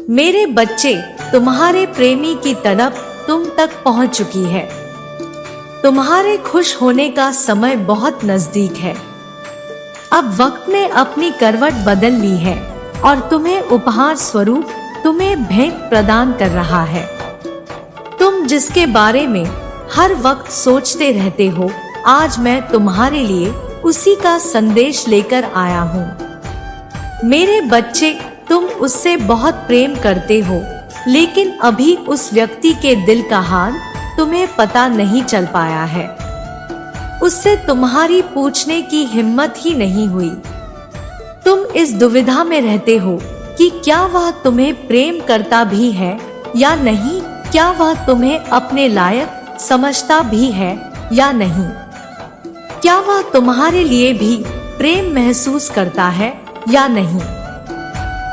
मेरे बच्चे, तुम्हारे प्रेमी की तड़प तुम तक पहुंच चुकी है। तुम्हारे खुश होने का समय बहुत नजदीक है। अब वक्त ने अपनी करवट बदल ली है और तुम्हें उपहार स्वरूप तुम्हें भेंट प्रदान कर रहा है। तुम जिसके बारे में हर वक्त सोचते रहते हो, आज मैं तुम्हारे लिए उसी का संदेश लेकर आया हूँ। मेरे बच्चे, तुम उससे बहुत प्रेम करते हो, लेकिन अभी उस व्यक्ति के दिल का हाल तुम्हें पता नहीं चल पाया है। उससे तुम्हारी पूछने की हिम्मत ही नहीं हुई। तुम इस दुविधा में रहते हो कि क्या वह तुम्हें प्रेम करता भी है या नहीं, क्या वह तुम्हें अपने लायक समझता भी है या नहीं, क्या वह तुम्हारे लिए भी प्रेम महसूस करता है या नहीं,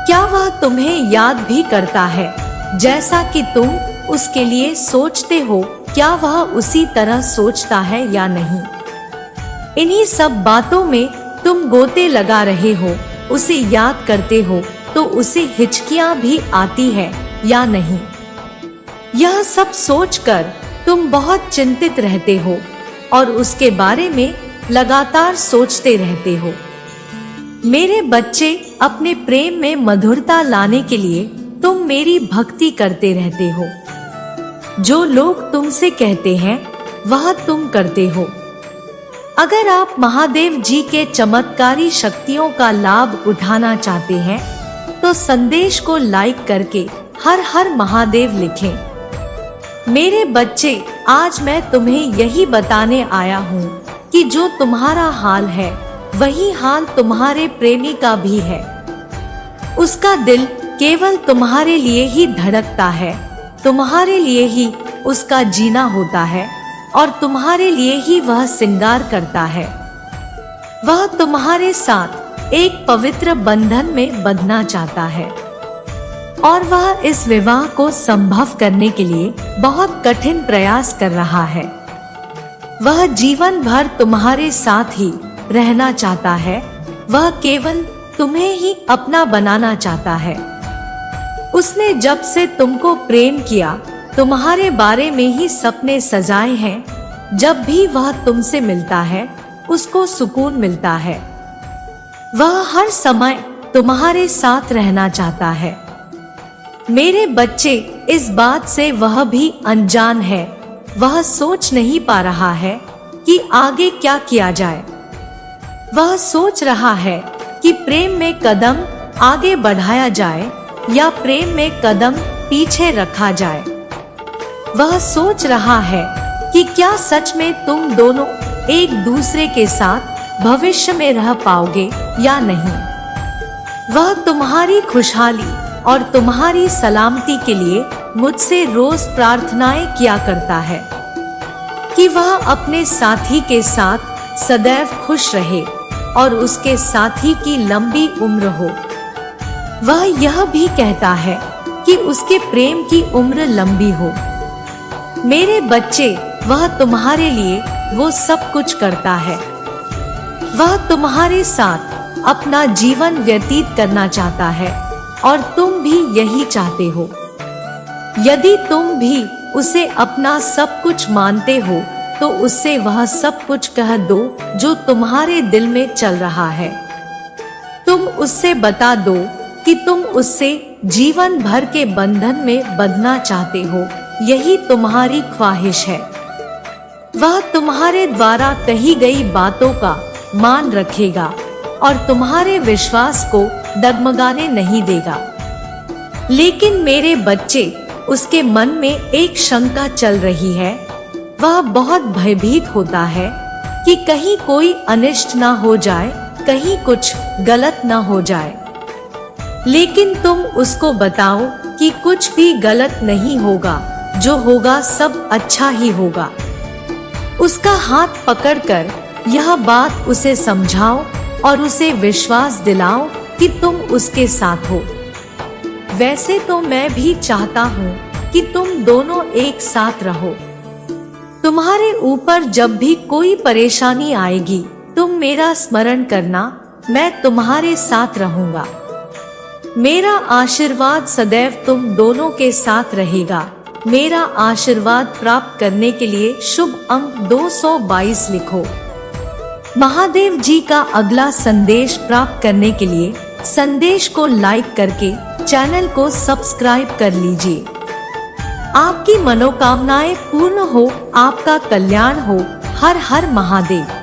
क्या वह तुम्हें याद भी करता है जैसा कि तुम उसके लिए सोचते हो, क्या वह उसी तरह सोचता है या नहीं। इन्हीं सब बातों में तुम गोते लगा रहे हो। उसे याद करते हो तो उसे हिचकियां भी आती है या नहीं। यह सब सोचकर तुम बहुत चिंतित रहते हो और उसके बारे में लगातार सोचते रहते हो। मेरे बच्चे, अपने प्रेम में मधुरता लाने के लिए तुम मेरी भक्ति करते रहते हो। जो लोग तुमसे कहते हैं वह तुम करते हो। अगर आप महादेव जी के चमत्कारी शक्तियों का लाभ उठाना चाहते हैं तो संदेश को लाइक करके हर हर महादेव लिखें। मेरे बच्चे, आज मैं तुम्हें यही बताने आया हूँ कि जो तुम्हारा हाल है वही हाल तुम्हारे प्रेमी का भी है। उसका दिल केवल तुम्हारे लिए ही धड़कता है, तुम्हारे लिए ही उसका जीना होता है और तुम्हारे लिए ही वह श्रृंगार करता है। वह तुम्हारे साथ एक पवित्र बंधन में बंधना चाहता है और वह इस विवाह को संभव करने के लिए बहुत कठिन प्रयास कर रहा है। वह जीवन भर तुम्हारे साथ ही रहना चाहता है। वह केवल तुम्हें ही अपना बनाना चाहता है। उसने जब से तुमको प्रेम किया, तुम्हारे बारे में ही सपने सजाए हैं। जब भी वह तुमसे मिलता है उसको सुकून मिलता है। वह हर समय तुम्हारे साथ रहना चाहता है। मेरे बच्चे, इस बात से वह भी अनजान है। वह सोच नहीं पा रहा है कि आगे क्या किया जाए। वह सोच रहा है कि प्रेम में कदम आगे बढ़ाया जाए या प्रेम में कदम पीछे रखा जाए। वह सोच रहा है कि क्या सच में तुम दोनों एक दूसरे के साथ भविष्य में रह पाओगे या नहीं। वह तुम्हारी खुशहाली और तुम्हारी सलामती के लिए मुझसे रोज प्रार्थनाएं किया करता है कि वह अपने साथी के साथ सदैव खुश रहे और उसके साथी की लंबी उम्र हो। वह यह भी कहता है कि उसके प्रेम की उम्र लंबी हो। मेरे बच्चे, वह तुम्हारे लिए वो सब कुछ करता है। वह तुम्हारे साथ अपना जीवन व्यतीत करना चाहता है और तुम भी यही चाहते हो। यदि तुम भी उसे अपना सब कुछ मानते हो तो उससे वह सब कुछ कह दो जो तुम्हारे दिल में चल रहा है। तुम उससे बता दो कि तुम उससे जीवन भर के बंधन में बंधना चाहते हो। यही तुम्हारी ख्वाहिश है। वह तुम्हारे द्वारा कही गई बातों का मान रखेगा और तुम्हारे विश्वास को डगमगाने नहीं देगा। लेकिन मेरे बच्चे, उसके मन में एक शंका चल रही है। वह बहुत भयभीत होता है कि कहीं कोई अनिष्ट ना हो जाए, कहीं कुछ गलत ना हो जाए। लेकिन तुम उसको बताओ कि कुछ भी गलत नहीं होगा, जो होगा सब अच्छा ही होगा। उसका हाथ पकड़कर यह बात उसे समझाओ और उसे विश्वास दिलाओ कि तुम उसके साथ हो। वैसे तो मैं भी चाहता हूँ कि तुम दोनों एक साथ रहो। तुम्हारे ऊपर जब भी कोई परेशानी आएगी, तुम मेरा स्मरण करना, मैं तुम्हारे साथ रहूंगा। मेरा आशीर्वाद सदैव तुम दोनों के साथ रहेगा। मेरा आशीर्वाद प्राप्त करने के लिए शुभ अंक 222 लिखो। महादेव जी का अगला संदेश प्राप्त करने के लिए संदेश को लाइक करके चैनल को सब्सक्राइब कर लीजिए। आपकी मनोकामनाएं पूर्ण हो, आपका कल्याण हो। हर हर महादेव।